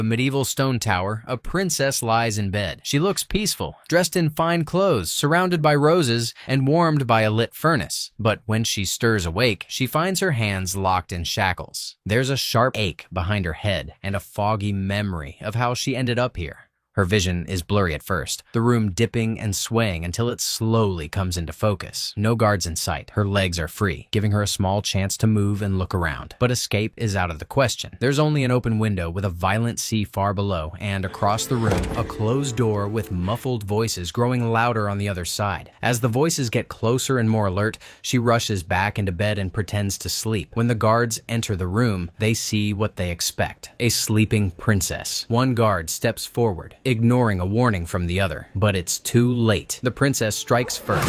A medieval stone tower, a princess lies in bed. She looks peaceful, dressed in fine clothes, surrounded by roses, and warmed by a lit furnace. But when she stirs awake, she finds her hands locked in shackles. There's a sharp ache behind her head and a foggy memory of how she ended up here. Her vision is blurry at first, the room dipping and swaying until it slowly comes into focus. No guards in sight. Her legs are free, giving her a small chance to move and look around. But escape is out of the question. There's only an open window with a violent sea far below, and across the room, a closed door with muffled voices growing louder on the other side. As the voices get closer and more alert, she rushes back into bed and pretends to sleep. When the guards enter the room, they see what they expect: a sleeping princess. One guard steps forward, ignoring a warning from the other. But it's too late. The princess strikes first,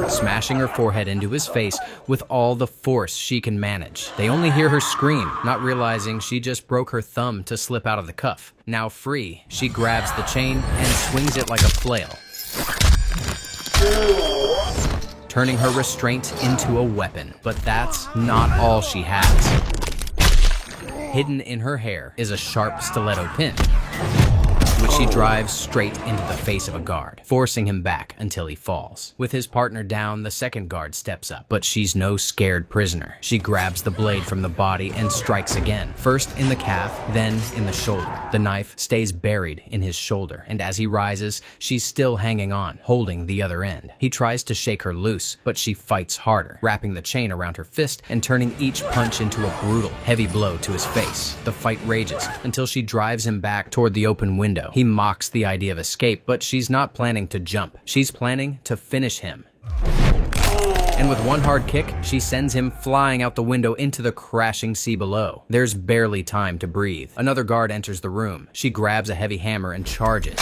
smashing her forehead into his face with all the force she can manage. They only hear her scream, not realizing she just broke her thumb to slip out of the cuff. Now free, she grabs the chain and swings it like a flail, turning her restraint into a weapon. But that's not all she has. Hidden in her hair is a sharp stiletto pin, which she drives straight into the face of a guard, forcing him back until he falls. With his partner down, the second guard steps up, but she's no scared prisoner. She grabs the blade from the body and strikes again, first in the calf, then in the shoulder. The knife stays buried in his shoulder, and as he rises, she's still hanging on, holding the other end. He tries to shake her loose, but she fights harder, wrapping the chain around her fist and turning each punch into a brutal, heavy blow to his face. The fight rages until she drives him back toward the open window. He mocks the idea of escape, but she's not planning to jump. She's planning to finish him. And with one hard kick, she sends him flying out the window into the crashing sea below. There's barely time to breathe. Another guard enters the room. She grabs a heavy hammer and charges,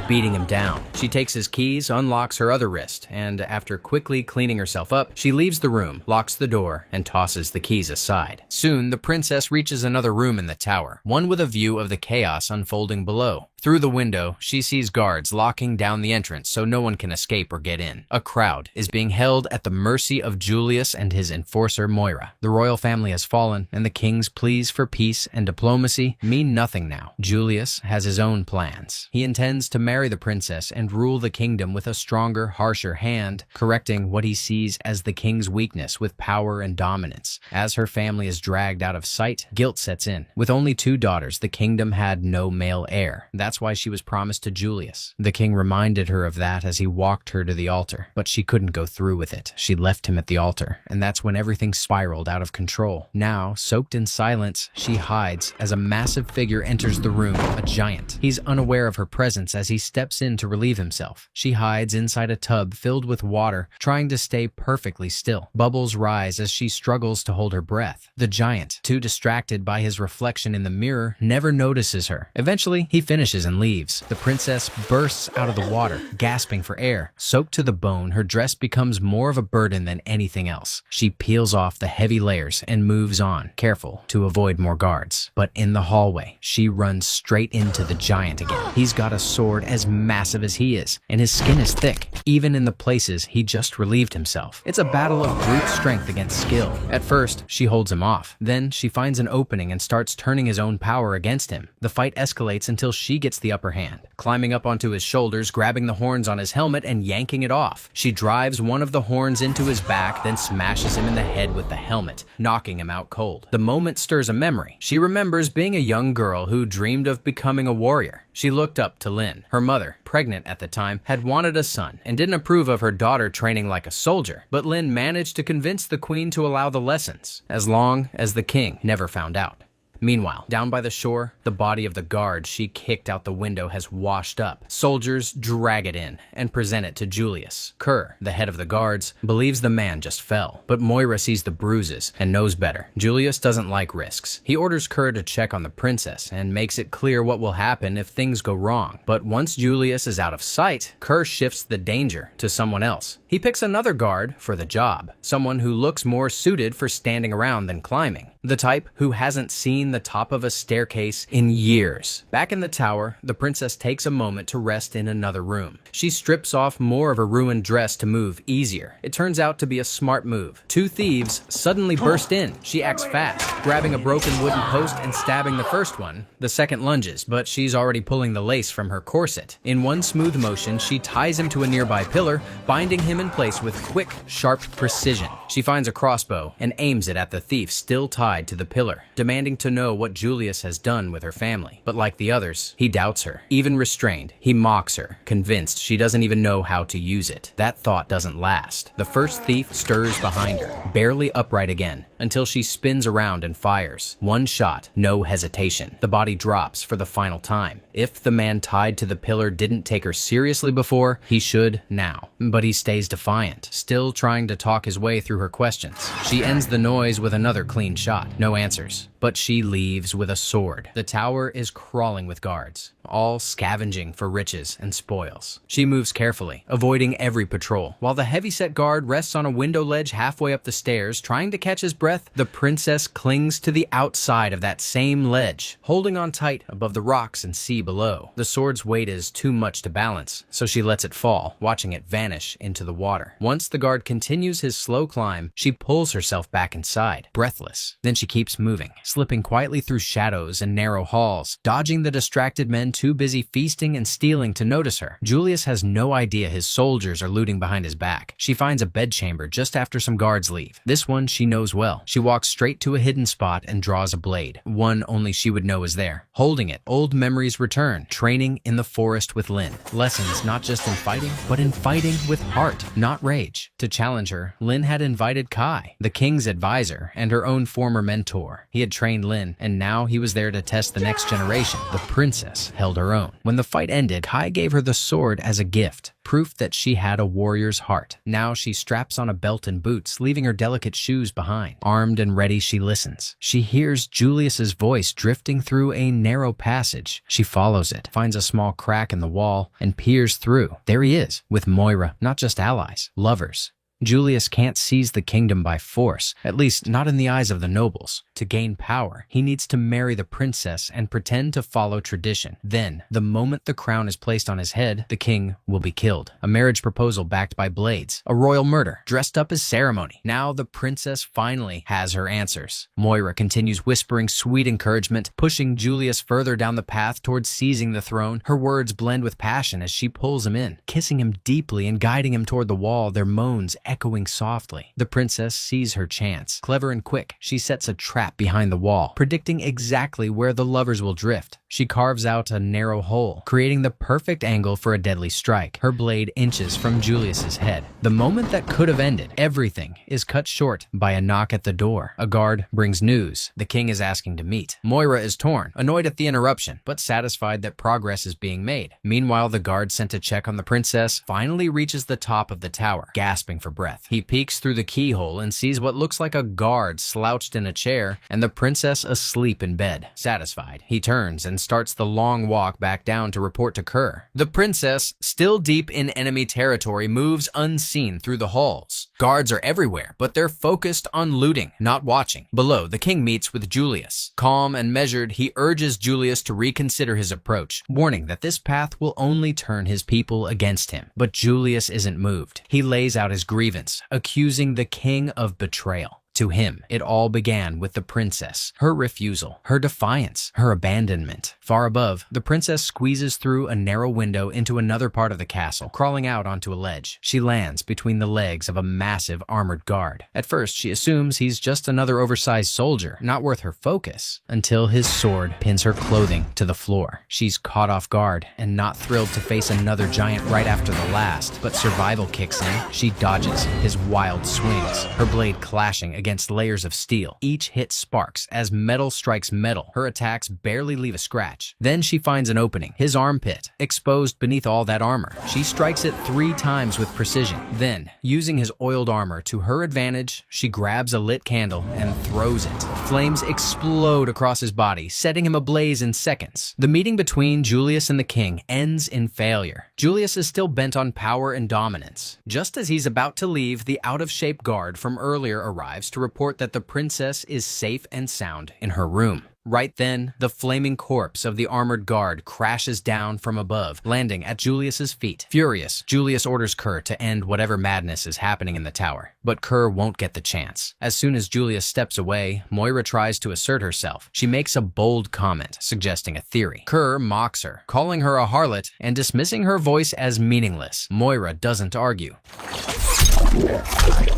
beating him down. She takes his keys, unlocks her other wrist, and after quickly cleaning herself up, she leaves the room, locks the door, and tosses the keys aside. Soon, the princess reaches another room in the tower, one with a view of the chaos unfolding below. Through the window, she sees guards locking down the entrance so no one can escape or get in. A crowd is being held at the mercy of Julius and his enforcer Moira. The royal family has fallen, and the king's pleas for peace and diplomacy mean nothing now. Julius has his own plans. He intends to marry the princess and rule the kingdom with a stronger, harsher hand, correcting what he sees as the king's weakness with power and dominance. As her family is dragged out of sight, guilt sets in. With only 2 daughters, the kingdom had no male heir. That's why she was promised to Julius. The king reminded her of that as he walked her to the altar, but she couldn't go through with it. She left him at the altar, and that's when everything spiraled out of control. Now, soaked in silence, she hides as a massive figure enters the room, a giant. He's unaware of her presence as he steps in to relieve himself. She hides inside a tub filled with water, trying to stay perfectly still. Bubbles rise as she struggles to hold her breath. The giant, too distracted by his reflection in the mirror, never notices her. Eventually, he finishes and leaves. The princess bursts out of the water, gasping for air. Soaked to the bone, her dress becomes more of a burden than anything else. She peels off the heavy layers and moves on, careful to avoid more guards. But in the hallway, she runs straight into the giant again. He's got a sword as massive as he is, and his skin is thick, even in the places he just relieved himself. It's a battle of brute strength against skill. At first, she holds him off. Then she finds an opening and starts turning his own power against him. The fight escalates until she gets the upper hand, climbing up onto his shoulders, grabbing the horns on his helmet and yanking it off. She drives one of the horns into his back, then smashes him in the head with the helmet, knocking him out cold. The moment stirs a memory. She remembers being a young girl who dreamed of becoming a warrior. She looked up to Lynn. Her mother, pregnant at the time, had wanted a son and didn't approve of her daughter training like a soldier. But Lynn managed to convince the queen to allow the lessons, as long as the king never found out. Meanwhile, down by the shore, the body of the guard she kicked out the window has washed up. Soldiers drag it in and present it to Julius. Kerr, the head of the guards, believes the man just fell, but Moira sees the bruises and knows better. Julius doesn't like risks. He orders Kerr to check on the princess and makes it clear what will happen if things go wrong. But once Julius is out of sight, Kerr shifts the danger to someone else. He picks another guard for the job, someone who looks more suited for standing around than climbing. the type who hasn't seen the top of a staircase in years. Back in the tower, the princess takes a moment to rest in another room. She strips off more of her ruined dress to move easier. It turns out to be a smart move. Two thieves suddenly burst in. She acts fast, grabbing a broken wooden post and stabbing the first one. The second lunges, but she's already pulling the lace from her corset. In one smooth motion, she ties him to a nearby pillar, binding him in place with quick, sharp precision. She finds a crossbow and aims it at the thief still tied to the pillar, demanding to know what Julius has done with her family. But like the others, he doubts her. Even restrained, he mocks her, convinced she doesn't even know how to use it. That thought doesn't last. The first thief stirs behind her, barely upright again, until she spins around and fires. One shot, no hesitation. The body drops for the final time. If the man tied to the pillar didn't take her seriously before, he should now. But he stays defiant, still trying to talk his way through her questions. She ends the noise with another clean shot. No answers. But she leaves with a sword. The tower is crawling with guards, all scavenging for riches and spoils. She moves carefully, avoiding every patrol. While the heavyset guard rests on a window ledge halfway up the stairs, trying to catch his breath, the princess clings to the outside of that same ledge, holding on tight above the rocks and sea below. The sword's weight is too much to balance, so she lets it fall, watching it vanish into the water. Once the guard continues his slow climb, she pulls herself back inside, breathless. Then she keeps moving, slipping quietly through shadows and narrow halls, dodging the distracted men too busy feasting and stealing to notice her. Julius has no idea his soldiers are looting behind his back. She finds a bedchamber just after some guards leave. This one she knows well. She walks straight to a hidden spot and draws a blade, one only she would know is there. Holding it, old memories return, training in the forest with Lynn. Lessons not just in fighting, but in fighting with heart, not rage. To challenge her, Lynn had invited Kai, the king's advisor and her own former mentor. He had trained Lynn, and now he was there to test the next generation. The princess held her own. When the fight ended, Kai gave her the sword as a gift, proof that she had a warrior's heart. Now she straps on a belt and boots, leaving her delicate shoes behind. Armed and ready, she listens. She hears Julius's voice drifting through a narrow passage. She follows it, finds a small crack in the wall, and peers through. There he is, with Moira, not just allies, lovers. Julius can't seize the kingdom by force, at least not in the eyes of the nobles. To gain power, he needs to marry the princess and pretend to follow tradition. Then, the moment the crown is placed on his head, the king will be killed. A marriage proposal backed by blades. A royal murder, dressed up as ceremony. Now the princess finally has her answers. Moira continues whispering sweet encouragement, pushing Julius further down the path towards seizing the throne. Her words blend with passion as she pulls him in, kissing him deeply and guiding him toward the wall, their moans echoing softly. The princess sees her chance. Clever and quick, she sets a trap behind the wall, predicting exactly where the lovers will drift. She carves out a narrow hole, creating the perfect angle for a deadly strike. Her blade inches from Julius's head. The moment that could have ended, everything is cut short by a knock at the door. A guard brings news. The king is asking to meet. Moira is torn, annoyed at the interruption, but satisfied that progress is being made. Meanwhile, the guard sent to check on the princess finally reaches the top of the tower, gasping for breath. He peeks through the keyhole and sees what looks like a guard slouched in a chair and the princess asleep in bed. Satisfied, he turns and starts the long walk back down to report to Kerr. The princess, still deep in enemy territory, moves unseen through the halls. Guards are everywhere, but they're focused on looting, not watching. Below, the king meets with Julius. Calm and measured, he urges Julius to reconsider his approach, warning that this path will only turn his people against him. But Julius isn't moved. He lays out his grievance, accusing the king of betrayal. To him, it all began with the princess, her refusal, her defiance, her abandonment. Far above, the princess squeezes through a narrow window into another part of the castle, crawling out onto a ledge. She lands between the legs of a massive armored guard. At first, she assumes he's just another oversized soldier, not worth her focus, until his sword pins her clothing to the floor. She's caught off guard and not thrilled to face another giant right after the last, but survival kicks in. She dodges his wild swings, her blade clashing against layers of steel. Each hit sparks as metal strikes metal. Her attacks barely leave a scratch. Then she finds an opening, his armpit, exposed beneath all that armor. She strikes it 3 times with precision. Then, using his oiled armor to her advantage, she grabs a lit candle and throws it. Flames explode across his body, setting him ablaze in seconds. The meeting between Julius and the king ends in failure. Julius is still bent on power and dominance. Just as he's about to leave, the out-of-shape guard from earlier arrives, to report that the princess is safe and sound in her room. Right then, the flaming corpse of the armored guard crashes down from above, landing at Julius's feet. Furious, Julius orders Kerr to end whatever madness is happening in the tower. But Kerr won't get the chance. As soon as Julius steps away, Moira tries to assert herself. She makes a bold comment, suggesting a theory. Kerr mocks her, calling her a harlot and dismissing her voice as meaningless. Moira doesn't argue.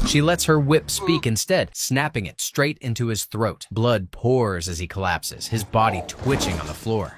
She lets her whip speak instead, snapping it straight into his throat. Blood pours as he collapses, his body twitching on the floor.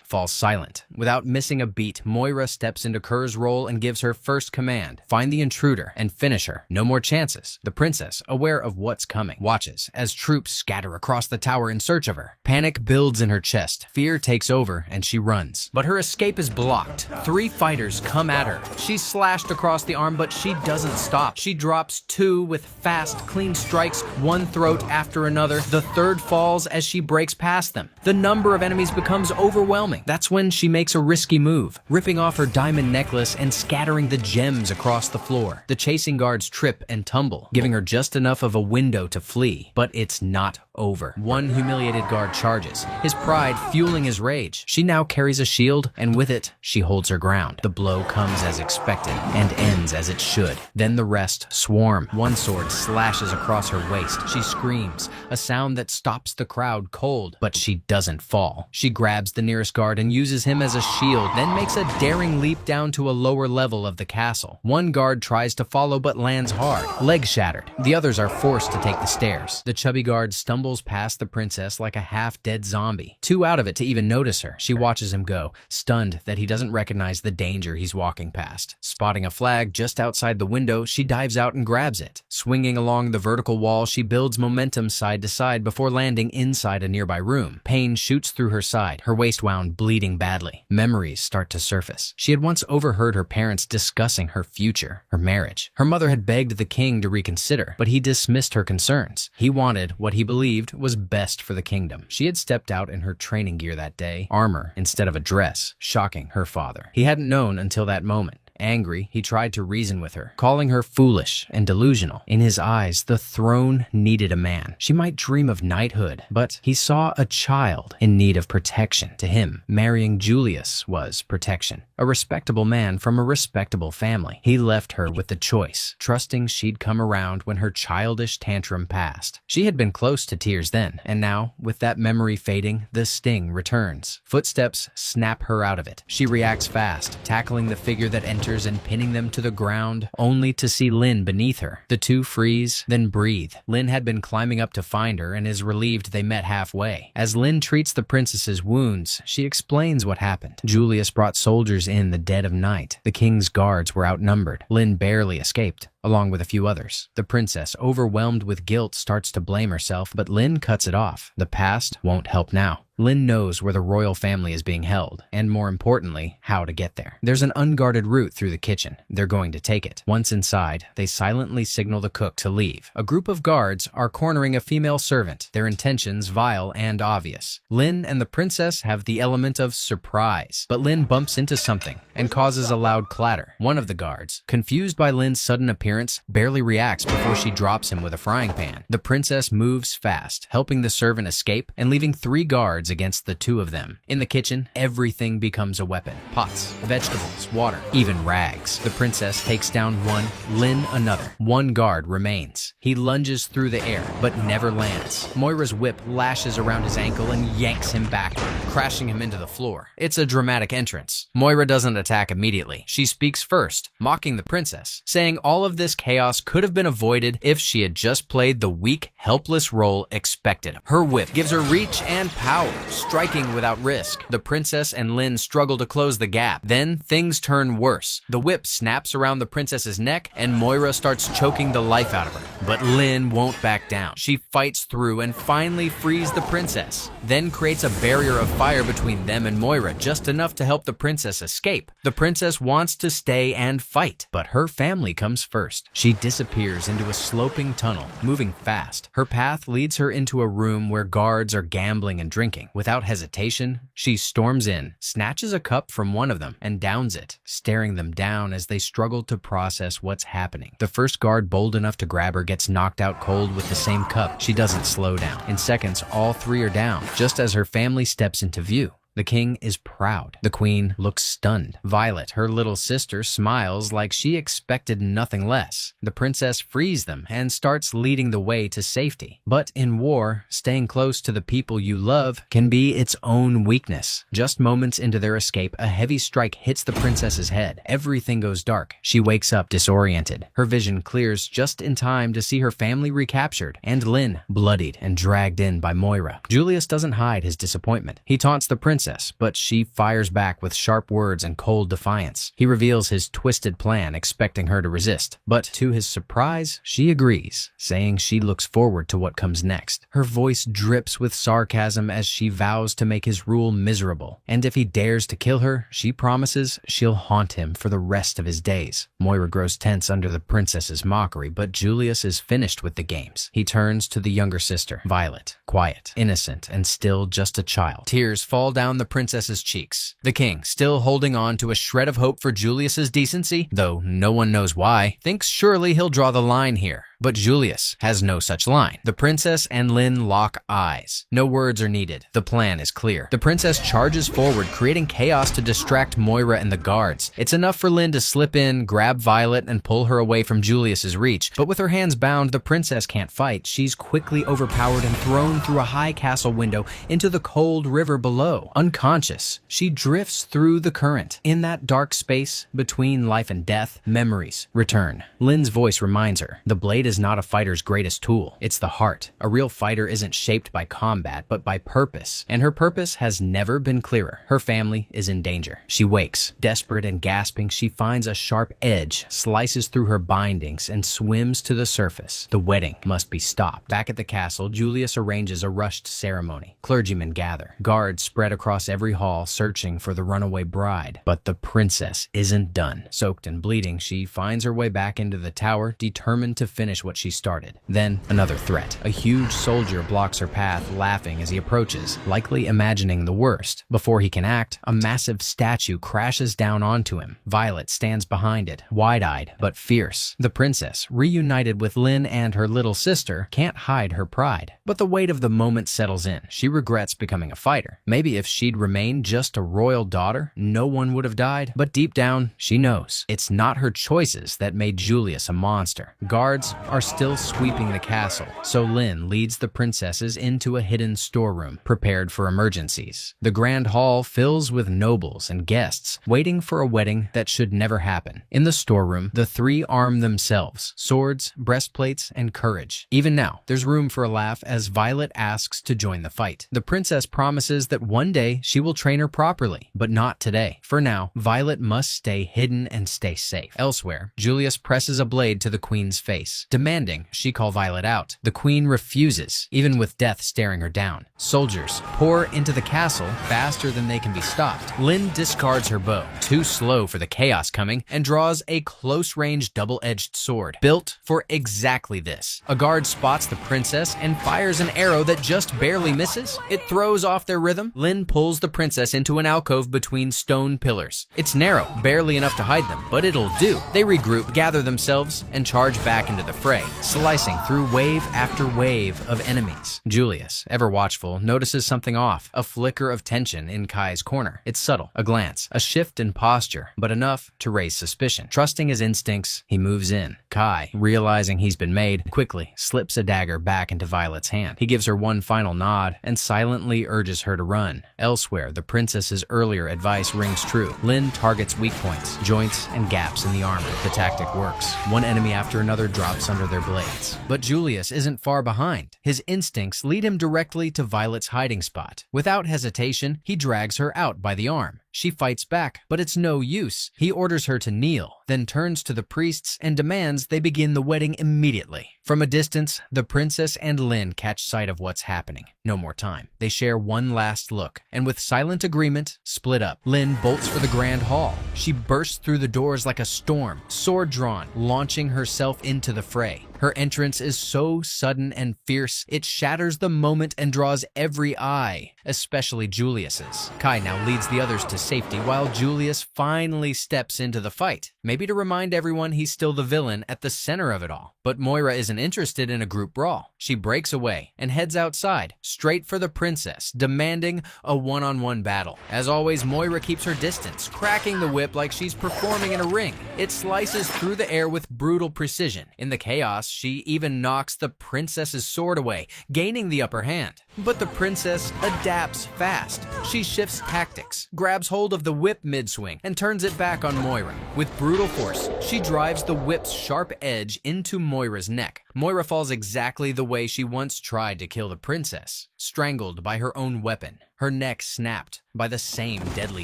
Falls silent. Without missing a beat, Moira steps into Kerr's role and gives her first command. Find the intruder and finish her. No more chances. The princess, aware of what's coming, watches as troops scatter across the tower in search of her. Panic builds in her chest. Fear takes over and she runs. But her escape is blocked. 3 fighters come at her. She's slashed across the arm, but she doesn't stop. She drops 2 with fast, clean strikes, one throat after another. The 3rd falls as she breaks past them. The number of enemies becomes overwhelming. That's when she makes a risky move, ripping off her diamond necklace and scattering the gems across the floor. The chasing guards trip and tumble, giving her just enough of a window to flee. But it's not over. One humiliated guard charges, his pride fueling his rage. She now carries a shield, and with it, she holds her ground. The blow comes as expected and ends as it should. Then the rest swarm. One sword slashes across her waist. She screams, a sound that stops the crowd cold, but she doesn't fall. She grabs the nearest guard and uses him as a shield, then makes a daring leap down to a lower level of the castle. One guard tries to follow but lands hard, leg shattered. The others are forced to take the stairs. The chubby guard stumbles past the princess like a half-dead zombie. Too out of it to even notice her. She watches him go, stunned that he doesn't recognize the danger he's walking past. Spotting a flag just outside the window, she dives out and grabs it. Swinging along the vertical wall, she builds momentum side to side before landing inside a nearby room. Pain shoots through her side, her waist wound bleeding badly. Memories start to surface. She had once overheard her parents discussing her future, her marriage. Her mother had begged the king to reconsider, but he dismissed her concerns. He wanted what he believed was best for the kingdom. She had stepped out in her training gear that day, armor instead of a dress, shocking her father. He hadn't known until that moment. Angry, he tried to reason with her, calling her foolish and delusional. In his eyes, the throne needed a man. She might dream of knighthood, but he saw a child in need of protection. To him, marrying Julius was protection. A respectable man from a respectable family. He left her with the choice, trusting she'd come around when her childish tantrum passed. She had been close to tears then, and now, with that memory fading, the sting returns. Footsteps snap her out of it. She reacts fast, tackling the figure that enters and pinning them to the ground, only to see Lynn beneath her. The two freeze, then breathe. Lynn had been climbing up to find her and is relieved they met halfway. As Lynn treats the princess's wounds, she explains what happened. Julius brought soldiers in the dead of night. The king's guards were outnumbered. Lynn barely escaped, along with a few others. The princess, overwhelmed with guilt, starts to blame herself, but Lynn cuts it off. The past won't help now. Lynn knows where the royal family is being held, and more importantly, how to get there. There's an unguarded route through the kitchen. They're going to take it. Once inside, they silently signal the cook to leave. A group of guards are cornering a female servant, their intentions vile and obvious. Lynn and the princess have the element of surprise, but Lynn bumps into something and causes a loud clatter. One of the guards, confused by Lynn's sudden appearance, barely reacts before she drops him with a frying pan. The princess moves fast, helping the servant escape and leaving 3 guards against the 2 of them. In the kitchen, everything becomes a weapon. Pots, vegetables, water, even rags. The princess takes down one, Lynn another. 1 guard remains. He lunges through the air, but never lands. Moira's whip lashes around his ankle and yanks him backward, crashing him into the floor. It's a dramatic entrance. Moira doesn't attack immediately. She speaks first, mocking the princess, saying all of this chaos could have been avoided if she had just played the weak, helpless role expected. Her whip gives her reach and power, striking without risk. The princess and Lynn struggle to close the gap. Then things turn worse. The whip snaps around the princess's neck and Moira starts choking the life out of her. But Lynn won't back down. She fights through and finally frees the princess, then creates a barrier of fire between them and Moira, just enough to help the princess escape. The princess wants to stay and fight, but her family comes first. burst. She disappears into a sloping tunnel, moving fast. Her path leads her into a room where guards are gambling and drinking. Without hesitation, she storms in, snatches a cup from one of them, and downs it, staring them down as they struggle to process what's happening. The first guard bold enough to grab her gets knocked out cold with the same cup. She doesn't slow down. In seconds, all three are down, just as her family steps into view. The king is proud. The queen looks stunned. Violet, her little sister, smiles like she expected nothing less. The princess frees them and starts leading the way to safety. But in war, staying close to the people you love can be its own weakness. Just moments into their escape, a heavy strike hits the princess's head. Everything goes dark. She wakes up disoriented. Her vision clears just in time to see her family recaptured and Lynn bloodied and dragged in by Moira. Julius doesn't hide his disappointment. He taunts the princess, but she fires back with sharp words and cold defiance. He reveals his twisted plan, expecting her to resist. But to his surprise, she agrees, saying she looks forward to what comes next. Her voice drips with sarcasm as she vows to make his rule miserable. And if he dares to kill her, she promises she'll haunt him for the rest of his days. Moira grows tense under the princess's mockery, but Julius is finished with the games. He turns to the younger sister, Violet, quiet, innocent, and still just a child. Tears fall down the princess's cheeks. The king, still holding on to a shred of hope for Julius's decency, though no one knows why, thinks surely he'll draw the line here. But Julius has no such line. The princess and Lynn lock eyes. No words are needed. The plan is clear. The princess charges forward, creating chaos to distract Moira and the guards. It's enough for Lynn to slip in, grab Violet, and pull her away from Julius's reach. But with her hands bound, the princess can't fight. She's quickly overpowered and thrown through a high castle window into the cold river below. Unconscious, she drifts through the current. In that dark space between life and death, memories return. Lynn's voice reminds her, the blade is not a fighter's greatest tool. It's the heart. A real fighter isn't shaped by combat, but by purpose. And her purpose has never been clearer. Her family is in danger. She wakes. Desperate and gasping, she finds a sharp edge, slices through her bindings, and swims to the surface. The wedding must be stopped. Back at the castle, Julius arranges a rushed ceremony. Clergymen gather. Guards spread across every hall, searching for the runaway bride. But the princess isn't done. Soaked and bleeding, she finds her way back into the tower, determined to finish what she started. Then, another threat. A huge soldier blocks her path, laughing as he approaches, likely imagining the worst. Before he can act, a massive statue crashes down onto him. Violet stands behind it, wide-eyed but fierce. The princess, reunited with Lynn and her little sister, can't hide her pride. But the weight of the moment settles in. She regrets becoming a fighter. Maybe if she'd remained just a royal daughter, no one would have died. But deep down, she knows it's not her choices that made Julius a monster. Guards are still sweeping the castle, so Lynn leads the princesses into a hidden storeroom, prepared for emergencies. The grand hall fills with nobles and guests, waiting for a wedding that should never happen. In the storeroom, the three arm themselves, swords, breastplates, and courage. Even now, there's room for a laugh as Violet asks to join the fight. The princess promises that one day she will train her properly, but not today. For now, Violet must stay hidden and stay safe. Elsewhere, Julius presses a blade to the queen's face, demanding she call Violet out. The queen refuses, even with death staring her down. Soldiers pour into the castle faster than they can be stopped. Lynn discards her bow, too slow for the chaos coming, and draws a close-range double-edged sword, built for exactly this. A guard spots the princess and fires an arrow that just barely misses. It throws off their rhythm. Lynn pulls the princess into an alcove between stone pillars. It's narrow, barely enough to hide them, but it'll do. They regroup, gather themselves, and charge back into the fray, slicing through wave after wave of enemies. Julius, ever watchful, notices something off, a flicker of tension in Kai's corner. It's subtle, a glance, a shift in posture, but enough to raise suspicion. Trusting his instincts, he moves in. Kai, realizing he's been made, quickly slips a dagger back into Violet's hand. He gives her one final nod and silently urges her to run. Elsewhere, the princess's earlier advice rings true. Lynn targets weak points, joints, and gaps in the armor. The tactic works. One enemy after another drops under their blades. But Julius isn't far behind. His instincts lead him directly to Violet's hiding spot. Without hesitation, he drags her out by the arm. She fights back, but it's no use. He orders her to kneel, then turns to the priests and demands they begin the wedding immediately. From a distance, the princess and Lin catch sight of what's happening. No more time. They share one last look, and with silent agreement, split up. Lin bolts for the grand hall. She bursts through the doors like a storm, sword drawn, launching herself into the fray. Her entrance is so sudden and fierce, it shatters the moment and draws every eye, especially Julius's. Kai now leads the others to safety while Julius finally steps into the fight, maybe to remind everyone he's still the villain at the center of it all. But Moira isn't interested in a group brawl. She breaks away and heads outside, straight for the princess, demanding a one-on-one battle. As always, Moira keeps her distance, cracking the whip like she's performing in a ring. It slices through the air with brutal precision. In the chaos, she even knocks the princess's sword away, gaining the upper hand. But the princess adapts fast. She shifts tactics, grabs hold of the whip mid-swing, and turns it back on Moira. With brutal force, she drives the whip's sharp edge into Moira's neck. Moira falls exactly the way she once tried to kill the princess, strangled by her own weapon. Her neck snapped by the same deadly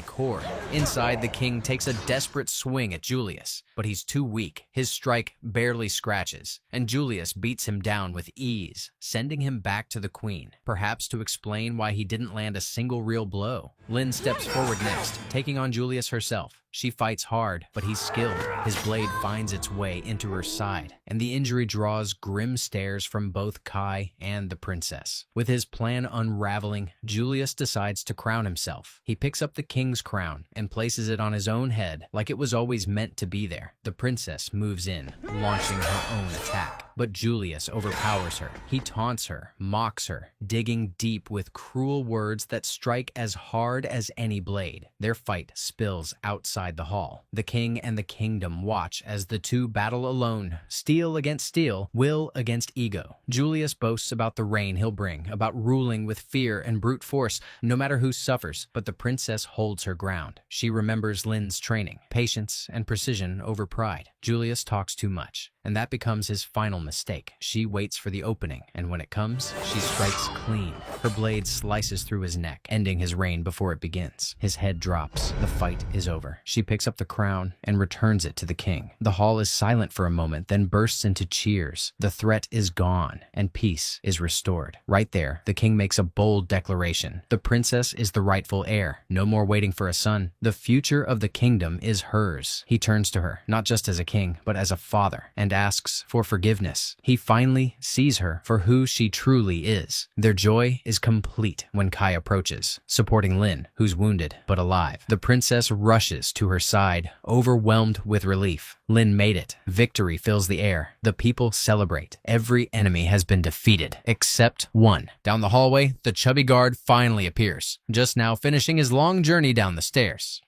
cord. Inside, the king takes a desperate swing at Julius, but he's too weak. His strike barely scratches, and Julius beats him down with ease, sending him back to the queen, perhaps to explain why he didn't land a single real blow. Lin steps forward next, taking on Julius herself. She fights hard, but he's skilled. His blade finds its way into her side, and the injury draws grim stares from both Kai and the princess. With his plan unraveling, Julius decides to crown himself. He picks up the king's crown and places it on his own head like it was always meant to be there. The princess moves in, launching her own attack. But Julius overpowers her. He taunts her, mocks her, digging deep with cruel words that strike as hard as any blade. Their fight spills outside the hall. The king and the kingdom watch as the two battle alone, steel against steel, will against ego. Julius boasts about the reign he'll bring, about ruling with fear and brute force, no matter who suffers, but the princess holds her ground. She remembers Lin's training, patience and precision over pride. Julius talks too much, and that becomes his final mistake. She waits for the opening, and when it comes, she strikes clean. Her blade slices through his neck, ending his reign before it begins. His head drops. The fight is over. She picks up the crown and returns it to the king. The hall is silent for a moment, then bursts into cheers. The threat is gone, and peace is restored. Right there, the king makes a bold declaration. The princess is the rightful heir. No more waiting for a son. The future of the kingdom is hers. He turns to her, not just as a king, but as a father, and asks for forgiveness. He finally sees her for who she truly is. Their joy is complete when Kai approaches, supporting Lin, who's wounded but alive. The princess rushes to her side, overwhelmed with relief. Lin made it. Victory fills the air. The people celebrate. Every enemy has been defeated, except one. Down the hallway, the chubby guard finally appears, just now finishing his long journey down the stairs.